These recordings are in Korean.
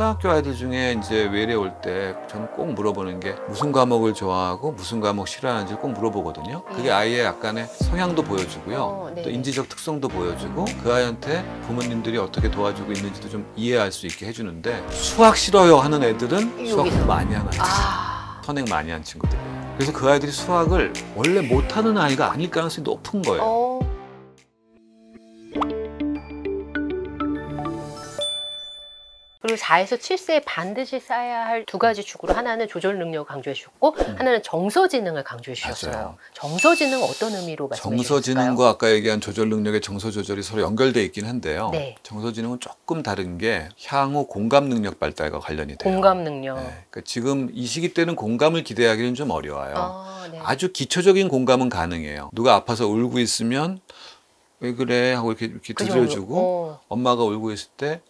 초등학교 아이들 중에 이제 외래 올 때 저는 꼭 물어보는 게 무슨 과목을 좋아하고 무슨 과목 싫어하는지 꼭 물어보거든요. 그게 아이의 약간의 성향도 보여주고요. 또 인지적 특성도 보여주고 그 아이한테 부모님들이 어떻게 도와주고 있는지도 좀 이해할 수 있게 해주는데 수학 싫어요 하는 애들은 수학 많이 하는 아이들. 선행 많이 한 친구들이에요. 그래서 그 아이들이 수학을 원래 못하는 아이가 아닐 가능성이 높은 거예요. 그리고 4에서 7세에 반드시 쌓아야 할 두 가지 축으로 하나는 조절 능력을 강조해 주셨고 하나는 정서지능을 강조해 주셨어요. 맞아요. 정서지능 어떤 의미로 말씀해 주실까요? 정서지능과 아까 얘기한 조절 능력의 정서 조절이 서로 연결돼 있긴 한데요. 네. 정서지능은 조금 다른 게 향후 공감 능력 발달과 관련이 돼요. 공감 능력. 네. 그러니까 지금 이 시기 때는 공감을 기대하기는 좀 어려워요. 네. 아주 기초적인 공감은 가능해요. 누가 아파서 울고 있으면 왜 그래 하고 이렇게 들려주고 엄마가 울고 있을 때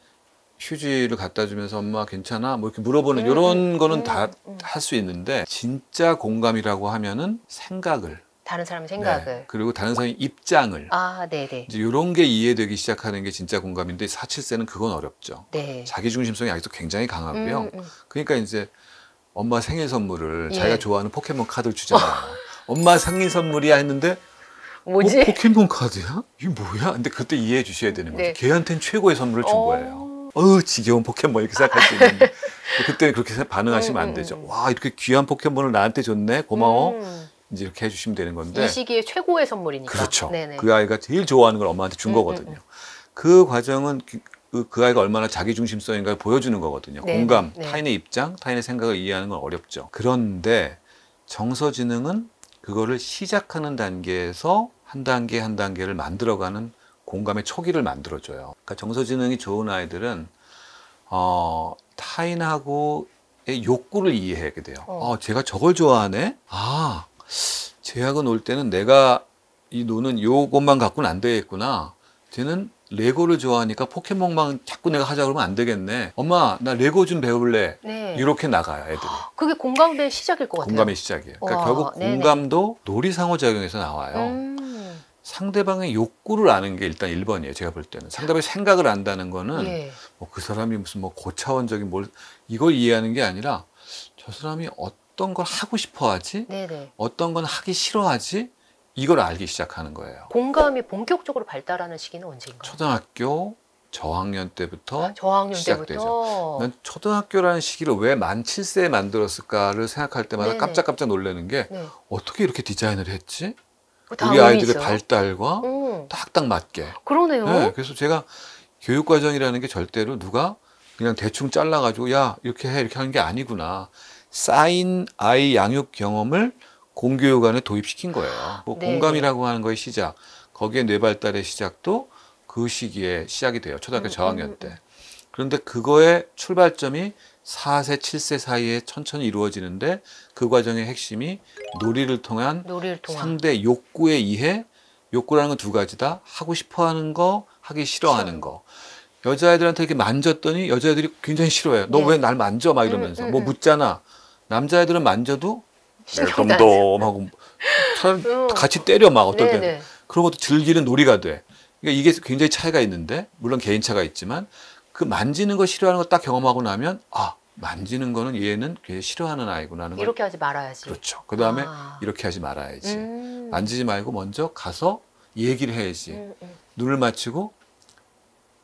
휴지를 갖다 주면서 엄마 괜찮아? 뭐 이렇게 물어보는 이런 거는 다 할 수 있는데 진짜 공감이라고 하면은 생각을 다른 사람의 생각을 그리고 다른 사람의 입장을 네네. 이제 이런 게 이해되기 시작하는 게 진짜 공감인데 4, 7세는 그건 어렵죠. 네. 자기중심성이 아직도 굉장히 강하고요. 그러니까 이제 엄마 생일 선물을 자기가 좋아하는 포켓몬 카드를 주잖아요. 엄마 생일 선물이야 했는데 뭐지? 포켓몬 카드야? 이게 뭐야? 근데 그때 이해해 주셔야 되는 거죠. 네. 걔한테는 최고의 선물을 준 거예요. 지겨운 포켓몬 이렇게 생각할 수 있는데 그때는 그렇게 반응하시면 안 되죠. 와 이렇게 귀한 포켓몬을 나한테 줬네 고마워 이제 이렇게 해주시면 되는 건데 이 시기에 최고의 선물이니까. 그렇죠. 네네. 그 아이가 제일 좋아하는 걸 엄마한테 준 거거든요. 그 과정은 그 아이가 얼마나 자기중심성인가를 보여주는 거거든요. 네네. 공감, 네. 타인의 입장, 타인의 생각을 이해하는 건 어렵죠. 그런데 정서지능은 그거를 시작하는 단계에서 한 단계 한 단계를 만들어가는 공감의 초기를 만들어줘요. 그러니까 정서지능이 좋은 아이들은 타인하고의 욕구를 이해하게 돼요. 쟤가 저걸 좋아하네? 쟤하고 놀 때는 내가 이 노는 요것만 갖고는 안 되겠구나. 쟤는 레고를 좋아하니까 포켓몬만 자꾸 내가 하자 그러면 안 되겠네. 엄마 나 레고 좀 배울래. 네. 이렇게 나가요 애들이. 그게 공감의 시작일 것 같아요. 공감의 시작이에요. 그러니까 와, 결국 네네. 공감도 놀이상호작용에서 나와요. 상대방의 욕구를 아는 게 일단 1번이에요. 제가 볼 때는. 상대방의 생각을 안다는 거는 뭐 그 사람이 무슨 뭐 고차원적인 이걸 이해하는 게 아니라 저 사람이 어떤 걸 하고 싶어 하지? 네네. 어떤 건 하기 싫어하지? 이걸 알기 시작하는 거예요. 공감이 본격적으로 발달하는 시기는 언제인가요? 초등학교 저학년 때부터 저학년 시작되죠. 때부터. 난 초등학교라는 시기를 왜 만 7세에 만들었을까를 생각할 때마다 네네. 깜짝깜짝 놀라는 게 네. 어떻게 이렇게 디자인을 했지? 다 우리 의미 아이들의 있어요? 발달과 딱딱 맞게. 그러네요. 네, 그래서 제가 교육과정이라는 게 절대로 누가 그냥 대충 잘라가지고 야 이렇게 해 이렇게 하는 게 아니구나. 쌓인 아이 양육 경험을 공교육 안에 도입시킨 거예요. 뭐 네네. 공감이라고 하는 거의 시작, 거기에 뇌 발달의 시작도 그 시기에 시작이 돼요. 초등학교 저학년 때. 그런데 그거의 출발점이 4세, 7세 사이에 천천히 이루어지는데 그 과정의 핵심이 놀이를 통한 상대 욕구의 이해, 욕구라는 건 두 가지다. 하고 싶어 하는 거, 하기 싫어하는 거. 여자애들한테 이렇게 만졌더니 여자애들이 굉장히 싫어해요. 너 왜 날 만져? 막 이러면서. 뭐 묻잖아. 남자애들은 만져도 덤덤하고 같이 때려 막 어떨 때. 그런 것도 즐기는 놀이가 돼. 그러니까 이게 굉장히 차이가 있는데 물론 개인차가 있지만 그 만지는 거 싫어하는 거 딱 경험하고 나면 만지는 거는 얘는 굉장히 싫어하는 아이구나 하는 걸. 이렇게 하지 말아야지. 그렇죠. 그 다음에 이렇게 하지 말아야지. 만지지 말고 먼저 가서 얘기를 해야지. 눈을 맞추고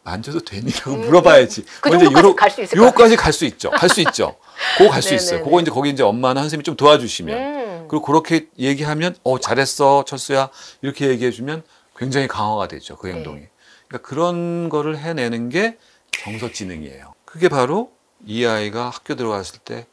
만져도 되니라고 물어봐야지. 그 정도까지 갈 수 있을 것 같아요. 요거까지 갈 수 있죠. 갈 수 있죠. 그거 갈 수 있어요. 그거 이제 거기 이제 엄마나 선생님이 좀 도와주시면. 그리고 그렇게 얘기하면 잘했어 철수야 이렇게 얘기해주면 굉장히 강화가 되죠. 그 행동이. 그러니까 그런 거를 해내는 게 정서지능이에요. 그게 바로 이 아이가 학교 들어갔을 때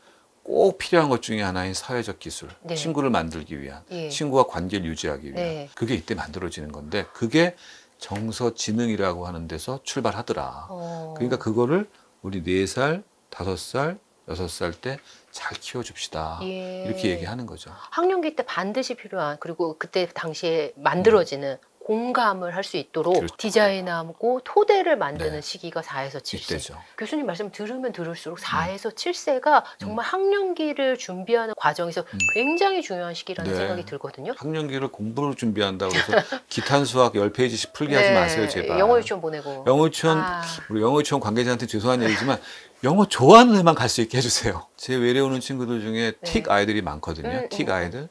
꼭 필요한 것 중에 하나인 사회적 기술. 친구를 만들기 위한, 친구와 관계를 유지하기 위한. 그게 이때 만들어지는 건데 그게 정서지능이라고 하는 데서 출발하더라. 그러니까 그거를 우리 4살, 5살, 6살 때 잘 키워줍시다. 이렇게 얘기하는 거죠. 학령기 때 반드시 필요한 그리고 그때 당시에 만들어지는 공감을 할 수 있도록 그렇죠. 디자인하고 토대를 만드는 네. 시기가 4에서 7세. 이때죠. 교수님 말씀 들으면 들을수록 4에서 7세가 정말 학령기를 준비하는 과정에서 굉장히 중요한 시기라는 네. 생각이 들거든요. 학령기를 공부를 준비한다고 해서 기탄 수학 10페이지씩 풀게 하지 마세요, 제발. 영어 유치원 보내고. 영어 유치원, 우리 영어 유치원 관계자한테 죄송한 얘기지만 영어 좋아하는 애만 갈 수 있게 해주세요. 제 외래 오는 친구들 중에 틱 아이들이 많거든요. 틱 아이들.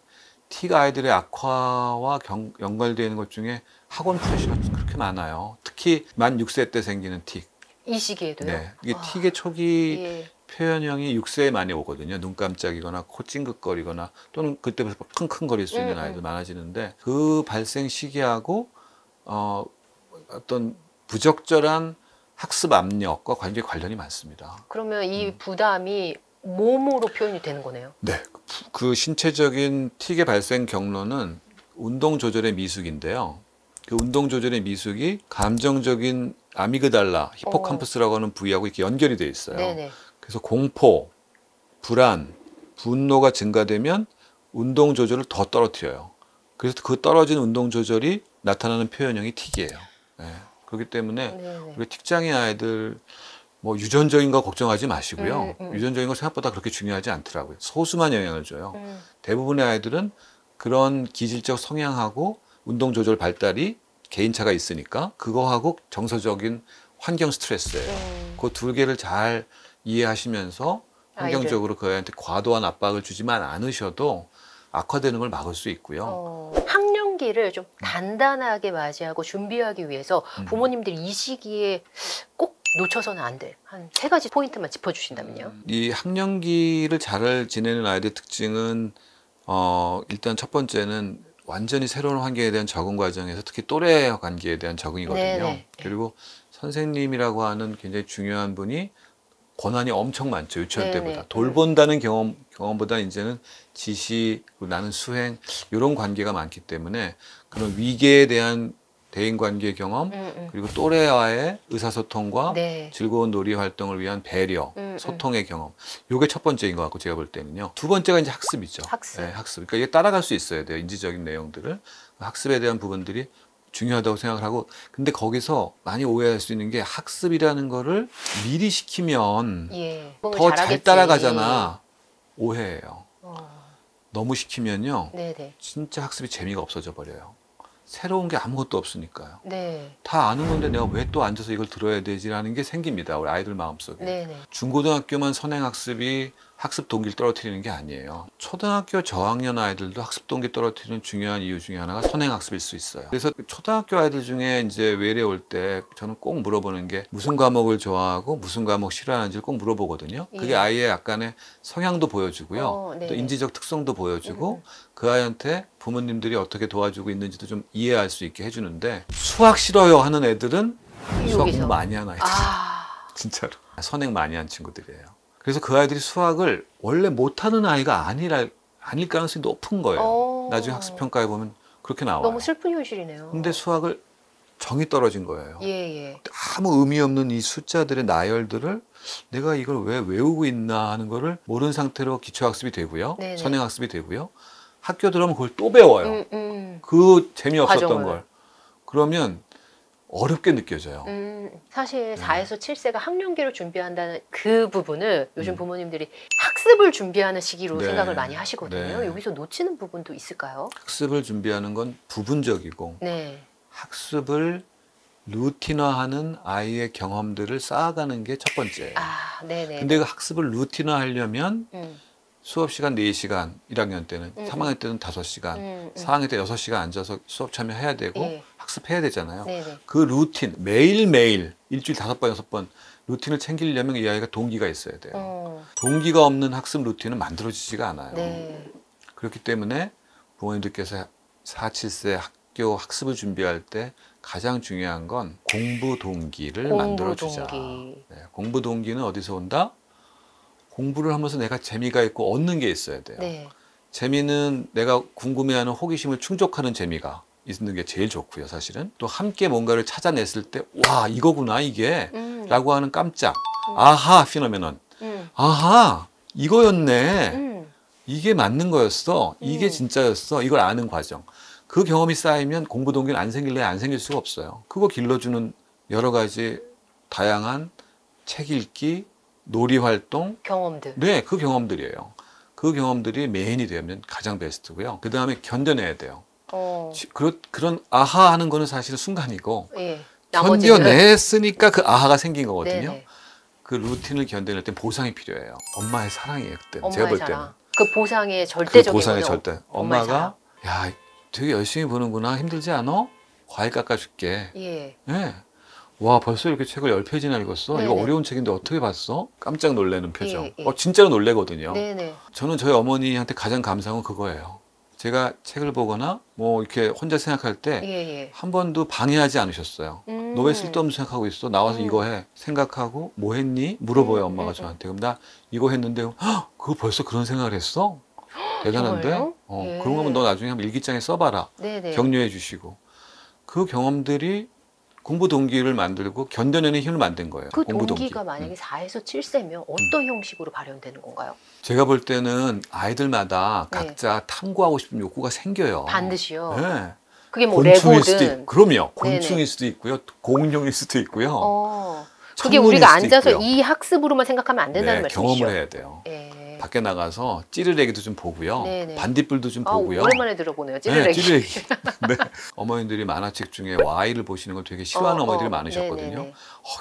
틱 아이들의 악화와 연관되어 있는 것 중에 학원 프레시가 그렇게 많아요. 특히 만 6세 때 생기는 틱. 이 시기에도요? 네. 이게 틱의 초기 예. 표현형이 6세에 많이 오거든요. 눈 깜짝이거나 코 찡긋거리거나 또는 그때부터 킁킁거릴 수 있는 아이들 많아지는데 그 발생 시기하고 어떤 부적절한 학습 압력과 굉장히 관련이 많습니다. 그러면 이 부담이 몸으로 표현이 되는 거네요? 네. 그 신체적인 틱의 발생 경로는 운동 조절의 미숙인데요. 그 운동 조절의 미숙이 감정적인 아미그달라, 히포캄퍼스라고 하는 부위하고 이렇게 연결이 돼 있어요. 네네. 그래서 공포, 불안, 분노가 증가되면 운동 조절을 더 떨어뜨려요. 그래서 그 떨어진 운동 조절이 나타나는 표현형이 틱이에요. 네. 그렇기 때문에 네네. 우리 틱장애 아이들 뭐 유전적인 거 걱정하지 마시고요. 유전적인 거 생각보다 그렇게 중요하지 않더라고요. 소수만 영향을 줘요. 대부분의 아이들은 그런 기질적 성향하고 운동 조절 발달이 개인차가 있으니까 그거하고 정서적인 환경 스트레스예요. 그 두 개를 잘 이해하시면서 환경적으로 그 아이한테 과도한 압박을 주지만 않으셔도 악화되는 걸 막을 수 있고요. 학령기를 좀 단단하게 맞이하고 준비하기 위해서 부모님들이 이 시기에 꼭 놓쳐서는 안 돼. 한 3가지 포인트만 짚어주신다면요. 이 학령기를 잘 지내는 아이들의 특징은 일단 첫 번째는 완전히 새로운 환경에 대한 적응 과정에서 특히 또래 관계에 대한 적응이거든요. 네네. 그리고 선생님이라고 하는 굉장히 중요한 분이 권한이 엄청 많죠. 유치원 네네. 때보다. 돌본다는 경험보다 이제는 지시, 나는 수행 이런 관계가 많기 때문에 그런 위계에 대한 대인관계 경험 그리고 또래와의 의사소통과 네. 즐거운 놀이 활동을 위한 배려, 소통의 경험. 이게 첫 번째인 것 같고 제가 볼 때는요. 두 번째가 이제 학습이죠. 학습. 네, 학습. 그러니까 이게 따라갈 수 있어야 돼요. 인지적인 내용들을. 학습에 대한 부분들이 중요하다고 생각을 하고 근데 거기서 많이 오해할 수 있는 게 학습이라는 거를 미리 시키면 예. 더 잘 따라가잖아. 오해예요. 너무 시키면요. 네네. 진짜 학습이 재미가 없어져 버려요. 새로운 게 아무것도 없으니까요. 네. 다 아는 건데 내가 왜 또 앉아서 이걸 들어야 되지라는 게 생깁니다. 우리 아이들 마음속에. 네네. 중고등학교만 선행학습이 학습 동기를 떨어뜨리는 게 아니에요. 초등학교 저학년 아이들도 학습 동기 떨어뜨리는 중요한 이유 중에 하나가 선행학습일 수 있어요. 그래서 초등학교 아이들 중에 이제 외래 올 때 저는 꼭 물어보는 게 무슨 과목을 좋아하고 무슨 과목 싫어하는지를 꼭 물어보거든요. 그게 예. 아이의 약간의 성향도 보여주고요. 또 인지적 특성도 보여주고 그 아이한테 부모님들이 어떻게 도와주고 있는지도 좀 이해할 수 있게 해주는데 수학 싫어요 하는 애들은 수학 공부 많이 하는 아이들. 진짜로. 선행 많이 한 친구들이에요. 그래서 그 아이들이 수학을 원래 못하는 아이가 아닐 가능성이 높은 거예요. 나중에 학습평가에 보면 그렇게 나와요. 너무 슬픈 현실이네요. 근데 수학을 정이 떨어진 거예요. 예. 아무 의미 없는 이 숫자들의 나열들을 내가 이걸 왜 외우고 있나 하는 거를 모르는 상태로 기초학습이 되고요. 네네. 선행학습이 되고요. 학교 들어오면 그걸 또 배워요. 그 재미없었던 과정을. 걸. 그러면 어렵게 느껴져요. 사실 4에서 7세가 학령기를 준비한다는 그 부분을 요즘 부모님들이 학습을 준비하는 시기로 네. 생각을 많이 하시거든요. 네. 여기서 놓치는 부분도 있을까요? 학습을 준비하는 건 부분적이고 네. 학습을 루틴화하는 아이의 경험들을 쌓아가는 게 첫 번째예요. 네네. 근데 그 학습을 루틴화하려면 음. 수업 시간 4시간, 1학년 때는, 3학년 때는 5시간, 4학년 때 6시간 앉아서 수업 참여해야 되고 예. 학습해야 되잖아요. 네네. 그 루틴, 매일매일 일주일 5번, 6번 루틴을 챙기려면 이 아이가 동기가 있어야 돼요. 동기가 없는 학습 루틴은 만들어지지가 않아요. 네. 그렇기 때문에 부모님들께서 4, 7세 학교 학습을 준비할 때 가장 중요한 건 공부 동기를 만들어주자. 동기. 네, 공부 동기는 어디서 온다? 공부를 하면서 내가 재미가 있고 얻는 게 있어야 돼요. 네. 재미는 내가 궁금해하는 호기심을 충족하는 재미가 있는 게 제일 좋고요, 사실은. 또 함께 뭔가를 찾아냈을 때, 와, 이거구나, 이게. 라고 하는 깜짝. 아하, 피노메논. 아하, 이거였네. 이게 맞는 거였어. 이게 진짜였어. 이걸 아는 과정. 그 경험이 쌓이면 공부 동기는 안 생길래 안 생길 수가 없어요. 그거 길러주는 여러 가지 다양한 책 읽기, 놀이 활동, 경험들. 네, 그 경험들이에요. 그 경험들이 메인이 되면 가장 베스트고요. 그 다음에 견뎌내야 돼요. 그런 아하 하는 거는 사실은 순간이고 예. 나머지는 견뎌냈으니까 그 아하가 생긴 거거든요. 네네. 그 루틴을 견뎌낼 땐 보상이 필요해요. 엄마의 사랑이에요. 그때는. 엄마의 제가 볼 때는. 사랑. 그 보상의 그 절대적인 보상의 거는 절대. 엄마의 엄마가 야 되게 열심히 보는구나. 힘들지 않아? 과일 깎아줄게. 예. 예. 와 벌써 이렇게 책을 10페이지나 읽었어? 이거 네네. 어려운 책인데 어떻게 봤어? 깜짝 놀라는 표정. 예, 예. 진짜로 놀래거든요. 네네. 저는 저희 어머니한테 가장 감사한 건 그거예요. 제가 책을 보거나 뭐 이렇게 혼자 생각할 때 한 예. 번도 방해하지 않으셨어요. 너 왜 쓸데없는 생각하고 있어? 나와서 이거 해. 생각하고 뭐 했니? 물어봐요 엄마가 저한테. 그럼 나 이거 했는데 헉, 그거 벌써 그런 생각을 했어? 대단한데? 정말요? 예. 그런 거면 너 나중에 한번 일기장에 써봐라. 네네. 격려해 주시고. 그 경험들이 공부 동기를 만들고 견뎌내는 힘을 만든 거예요. 그 공부 동기가 동기. 만약에 4에서 7세면 어떤 형식으로 발현되는 건가요? 제가 볼 때는 아이들마다 네. 각자 탐구하고 싶은 욕구가 생겨요. 반드시요. 네. 그게 뭐 곤충일 수도 레고든. 있고, 그럼요. 네네. 곤충일 수도 있고요. 공룡일 수도 있고요. 그게 천문일 우리가 수도 앉아서 있고요. 이 학습으로만 생각하면 안 된다는 네, 말씀이시죠? 경험을 해야 돼요. 예. 밖에 나가서 찌르레기도 좀 보고요. 네네. 반딧불도 좀 보고요. 오랜만에 들어보네요. 네, 찌르레기. 찌르레기. 네. 어머님들이 만화책 중에 Y를 보시는 걸 되게 싫어하는 어머니들이 많으셨거든요. 네네네.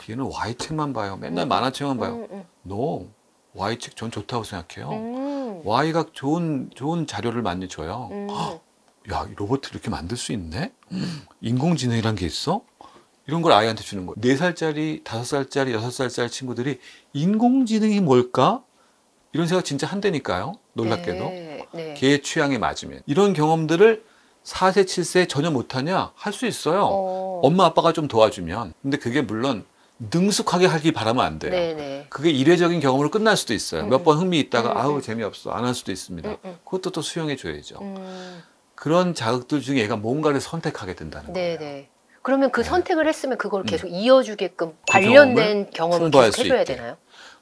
얘는 Y 책만 봐요. 맨날 만화책만 봐요. No, Y 책 전 좋다고 생각해요. Y가 좋은 자료를 많이 줘요. 야, 이 로봇을 이렇게 만들 수 있네? 인공지능이란 게 있어? 이런 걸 아이한테 주는 거예요. 4살짜리, 5살짜리, 6살짜리 친구들이 인공지능이 뭘까? 이런 생각 진짜 한다니까요. 놀랍게도. 네. 걔의 취향에 맞으면. 이런 경험들을 4세, 7세 전혀 못하냐? 할 수 있어요. 엄마, 아빠가 좀 도와주면. 근데 그게 물론 능숙하게 하길 바라면 안 돼요. 네네. 그게 이례적인 경험으로 끝날 수도 있어요. 몇 번 흥미 있다가 아우 재미없어. 안 할 수도 있습니다. 그것도 또 수용해 줘야죠. 그런 자극들 중에 얘가 뭔가를 선택하게 된다는 거예요. 네네. 그러면 그 네. 선택을 했으면 그걸 계속 이어주게끔 그 관련된 경험을 풍부할 계속 수 해줘야 있게. 되나요?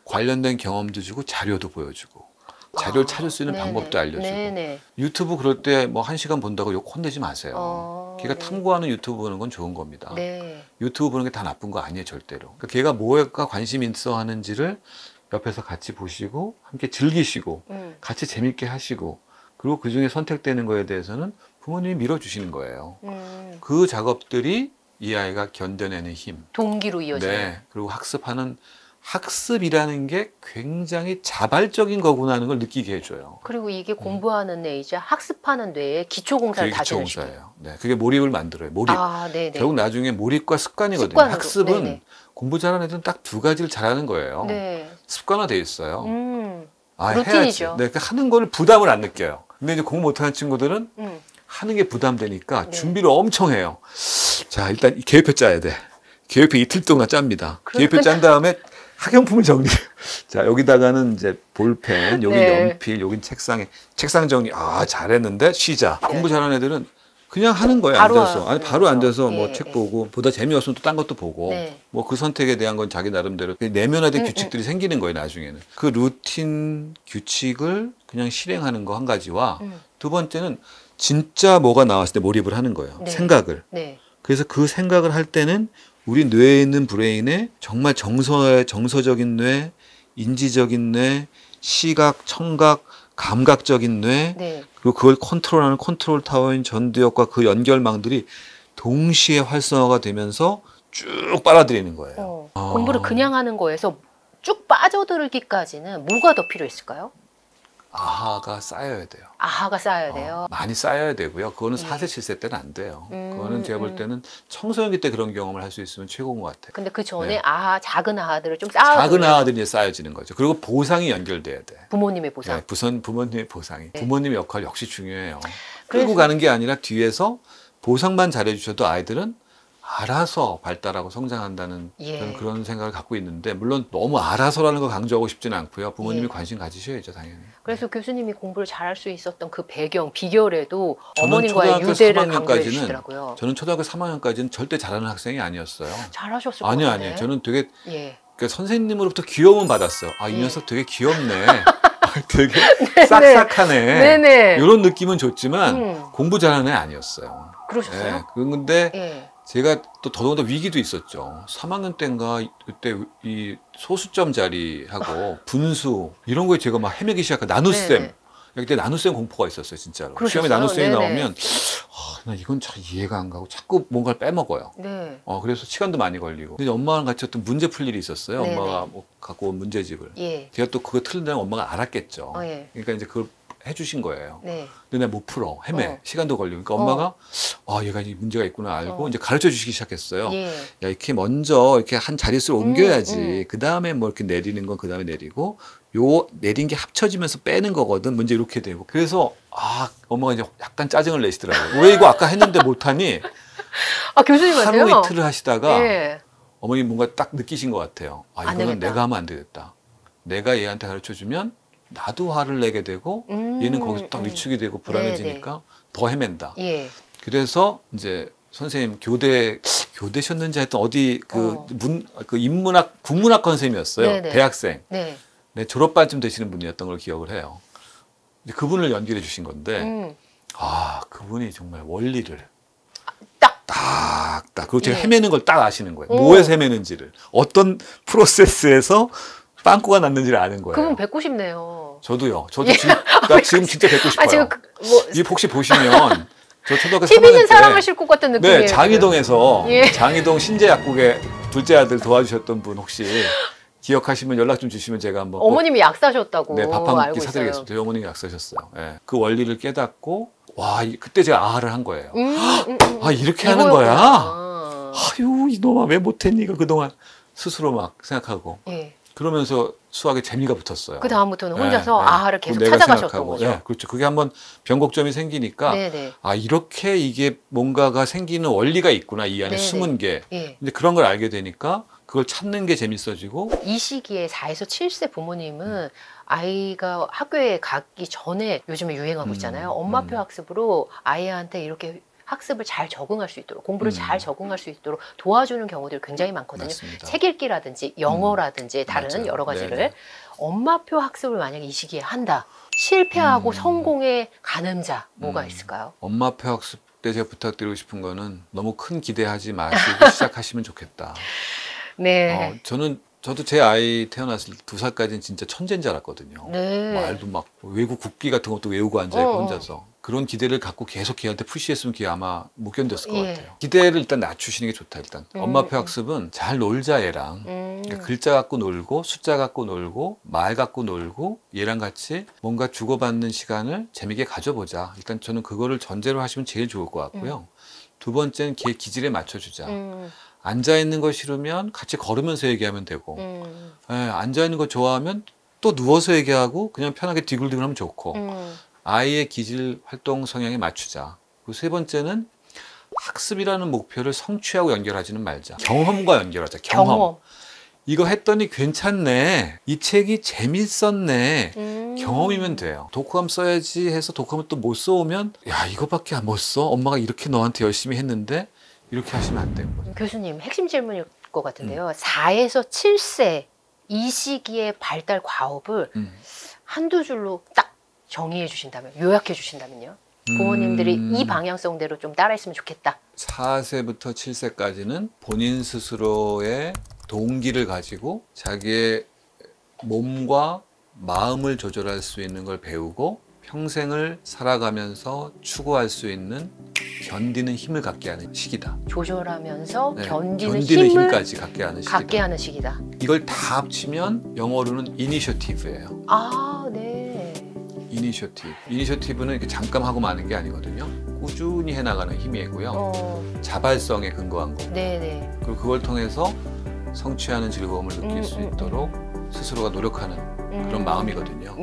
관련된 경험도 주고 자료도 보여주고 자료를 찾을 수 있는 네네. 방법도 알려주고 네네. 유튜브 그럴 때 뭐 1시간 본다고 욕 혼내지 마세요. 걔가 네. 탐구하는 유튜브 보는 건 좋은 겁니다. 네. 유튜브 보는 게 다 나쁜 거 아니에요 절대로. 그러니까 걔가 뭐가 관심 있어 하는지를 옆에서 같이 보시고 함께 즐기시고 같이 재밌게 하시고 그리고 그중에 선택되는 거에 대해서는 부모님이 밀어주시는 거예요. 그 작업들이 이 아이가 견뎌내는 힘. 동기로 이어지는. 네. 그리고 학습이라는 게 굉장히 자발적인 거구나 하는 걸 느끼게 해줘요. 그리고 이게 공부하는 뇌이자 학습하는 뇌의 기초공사를 그게 다지는 시기. 기초공사예요. 네. 그게 몰입을 만들어요. 몰입. 네네. 결국 나중에 몰입과 습관이거든요. 습관으로. 학습은 네네. 공부 잘하는 애들은 딱 2가지를 잘하는 거예요. 네. 습관화돼 있어요. 루틴이죠. 해야지. 네, 그러니까 하는 거를 부담을 안 느껴요. 근데 이제 공부 못하는 친구들은 하는 게 부담되니까 네. 준비를 엄청 해요. 자, 일단 이 계획표 짜야 돼. 계획표 이틀 동안 짭니다. 계획표 짠 다음에 학용품을 정리해요. 자, 여기다가는 이제 볼펜, 여기 네. 연필, 여기 책상 정리. 잘했는데 쉬자. 공부 잘하는 애들은 그냥 하는 거예요. 바로 앉아서. 아니, 바로 그렇죠. 앉아서 뭐 예, 책 예. 보고 보다 재미없으면 또 딴 것도 보고 네. 뭐 그 선택에 대한 건 자기 나름대로 내면화된 규칙들이 생기는 거예요. 나중에는. 그 루틴 규칙을 그냥 실행하는 거 한 가지와 두 번째는 진짜 뭐가 나왔을 때 몰입을 하는 거예요. 네. 생각을. 네. 그래서 그 생각을 할 때는 우리 뇌에 있는 브레인에 정말 정서적인 뇌, 인지적인 뇌, 시각, 청각, 감각적인 뇌, 네. 그리고 그걸 컨트롤하는 컨트롤 타워인 전두엽과 그 연결망들이 동시에 활성화가 되면서 쭉 빨아들이는 거예요. 공부를 그냥 하는 거에서 쭉 빠져들기까지는 뭐가 더 필요했을까요? 아하가 쌓여야 돼요. 아하가 쌓여야 돼요. 많이 쌓여야 되고요. 그거는 예. 4세, 7세 때는 안 돼요. 그거는 제가 볼 때는 청소년기 때 그런 경험을 할 수 있으면 최고인 것 같아요. 근데 그 전에 네. 작은 아하들을 좀 쌓아. 작은 아하들이 이제 쌓여지는 거죠. 그리고 보상이 연결돼야 돼. 부모님의 보상. 네, 부모님의 보상이. 네. 부모님의 역할 역시 중요해요. 그래서- 끌고 가는 게 아니라 뒤에서 보상만 잘해주셔도 아이들은 알아서 발달하고 성장한다는 예. 저는 그런 생각을 갖고 있는데 물론 너무 알아서라는 걸 강조하고 싶지는 않고요. 부모님이 예. 관심 가지셔야죠, 당연히. 그래서 교수님이 공부를 잘할 수 있었던 그 배경, 비결에도 저는 어머님과의 초등학교 유대를 3학년까지는 강조해 주시더라고요. 저는 초등학교 3학년까지는 절대 잘하는 학생이 아니었어요. 잘하셨을 것 아니요, 같은데. 아니요. 저는 되게 예. 그러니까 선생님으로부터 귀여움은 받았어요. 이 예. 녀석 되게 귀엽네. 되게 싹싹하네. 네네. 이런 느낌은 줬지만 공부 잘하는 애 아니었어요. 그러셨어요? 예, 근데 예. 제가 또 더더군다나 위기도 있었죠. 3학년 때인가 그때 이 소수점 자리하고 분수 이런 거에 제가 막 헤매기 시작한 나눗셈. 네네. 그때 나눗셈 공포가 있었어요, 진짜로. 그러셨어요? 시험에 나눗셈이 네네. 나오면 나 이건 잘 이해가 안 가고 자꾸 뭔가를 빼먹어요. 네. 그래서 시간도 많이 걸리고. 근데 엄마랑 같이 어떤 문제 풀 일이 있었어요. 네네. 엄마가 뭐 갖고 온 문제집을. 예. 제가 또 그거 틀린다는 엄마가 알았겠죠. 예. 그러니까 이제 그걸 해주신 거예요. 네. 근데 내가 못 풀어. 헤매. 시간도 걸리고. 그러니까 엄마가 얘가 이 문제가 있구나 알고 이제 가르쳐 주시기 시작했어요. 예. 야, 이렇게 먼저 이렇게 한 자릿수를 옮겨야지. 그 다음에 뭐 이렇게 내리는 건 그 다음에 내리고 요 내린 게 합쳐지면서 빼는 거거든. 문제 이렇게 되고. 그래서 엄마가 이제 약간 짜증을 내시더라고요. 왜 이거 아까 했는데 못하니? 아, 교수님한테요? 하루 이틀을 하시다가 예. 어머니 뭔가 딱 느끼신 것 같아요. 안 이거는 되겠다. 내가 하면 안 되겠다. 내가 얘한테 가르쳐 주면 나도 화를 내게 되고 얘는 거기서 딱 위축이 되고 불안해지니까 더 헤맨다. 예. 그래서 이제 선생님 교대셨는지 하여튼 어디 그 인문학 국문학 선생님이었어요. 네네. 대학생. 네. 네, 졸업반쯤 되시는 분이었던 걸 기억을 해요. 근데 그분을 연결해 주신 건데 그분이 정말 원리를 딱 그리고 제가 예. 헤매는 걸 딱 아시는 거예요. 뭐에서 헤매는지를 어떤 프로세스에서 빵꾸가 났는지를 아는 거예요. 그분 뵙고 싶네요. 저도요. 저도 지금 진짜 뵙고 싶어요. 지금 이 혹시 보시면 저 초등학교 3학년 TV는 때 사랑을 싣고 갔던 느낌이에요. 네, 장희동에서 예. 장희동 신제약국의 둘째 아들 도와주셨던 분 혹시 기억하시면 연락 좀 주시면 제가 한번 어머님이 약사셨다고 네, 밥 한 알고 끼 있어요. 사드리겠습니다. 저희 어머님이 약사셨어요. 네. 그 원리를 깨닫고 그때 제가 아하를 한 거예요. 이렇게 하는 거야? 아유 이놈아 왜 못했니 이거 그동안 스스로 막 생각하고 예. 그러면서 수학에 재미가 붙었어요. 그 다음부터는 혼자서 네. 아하를 계속 내가 찾아가셨던 생각하고. 거죠. 네, 그렇죠. 그게 한번 변곡점이 생기니까 네네. 이렇게 이게 뭔가가 생기는 원리가 있구나 이 안에 네네. 숨은 게. 예. 근데 그런 걸 알게 되니까 그걸 찾는 게 재밌어지고. 이 시기에 4에서 7세 부모님은 아이가 학교에 가기 전에 요즘에 유행하고 있잖아요. 엄마표 학습으로 아이한테 이렇게 학습을 잘 적응할 수 있도록 공부를 잘 적응할 수 있도록 도와주는 경우들이 굉장히 많거든요. 맞습니다. 책 읽기라든지 영어라든지 다른 맞아요. 여러 가지를 네네. 엄마표 학습을 만약에 이 시기에 한다. 실패하고 성공의 가늠자 뭐가 있을까요? 엄마표 학습 때 제가 부탁드리고 싶은 거는 너무 큰 기대하지 마시고 시작하시면 좋겠다. 네. 저도 제 아이 태어났을 때 2살까지는 진짜 천재인 줄 알았거든요. 네. 말도 막 외국 국기 같은 것도 외우고 앉아있고 어. 혼자서. 그런 기대를 갖고 계속 걔한테 푸시했으면 걔 아마 못 견뎠을 것 예. 같아요. 기대를 일단 낮추시는 게 좋다. 일단 엄마표 학습은 잘 놀자 얘랑. 그러니까 글자 갖고 놀고 숫자 갖고 놀고 말 갖고 놀고 얘랑 같이 뭔가 주고받는 시간을 재미있게 가져보자. 일단 저는 그거를 전제로 하시면 제일 좋을 것 같고요. 두 번째는 걔 기질에 맞춰주자. 앉아있는 거 싫으면 같이 걸으면서 얘기하면 되고 앉아있는 거 좋아하면 또 누워서 얘기하고 그냥 편하게 디굴디굴하면 좋고 아이의 기질 활동 성향에 맞추자. 그리고 세 번째는 학습이라는 목표를 성취하고 연결하지는 말자. 경험과 연결하자. 경험. 이거 했더니 괜찮네. 이 책이 재밌었네. 경험이면 돼요. 독후감 써야지 해서 독후감을 또 못 써오면 야 이거밖에 못 써? 엄마가 이렇게 너한테 열심히 했는데 이렇게 하시면 안 되는 거죠. 교수님 핵심 질문일 것 같은데요. 4에서 7세 이 시기의 발달 과업을 한두 줄로 딱 정의해 주신다면, 요약해 주신다면요. 부모님들이 이 방향성대로 좀 따라했으면 좋겠다. 4세부터 7세까지는 본인 스스로의 동기를 가지고 자기의 몸과 마음을 조절할 수 있는 걸 배우고 평생을 살아가면서 추구할 수 있는 견디는 힘을 갖게 하는 시기다. 조절하면서 네, 견디는 힘을 힘까지 갖게 하는 시기다. 갖게 하는 시기다. 이걸 다 합치면 영어로는 이니셔티브예요. 네. 이니셔티브. 이니셔티브는 이렇게 잠깐 하고 마는 게 아니거든요. 꾸준히 해나가는 힘이고요. 자발성에 근거한 거고. 네네. 그리고 그걸 통해서 성취하는 즐거움을 느낄 수 있도록 스스로가 노력하는 그런 마음이거든요.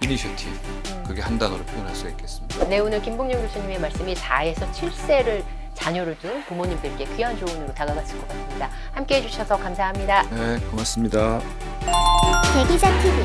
이니셔티브. 그게 한 단어로 표현할 수 있겠습니다. 네, 오늘 김봉룡 교수님의 말씀이 4에서 7세를 자녀를 둔 부모님들께 귀한 조언으로 다가갔을 것 같습니다. 함께해 주셔서 감사합니다. 네, 고맙습니다. 대기자 TV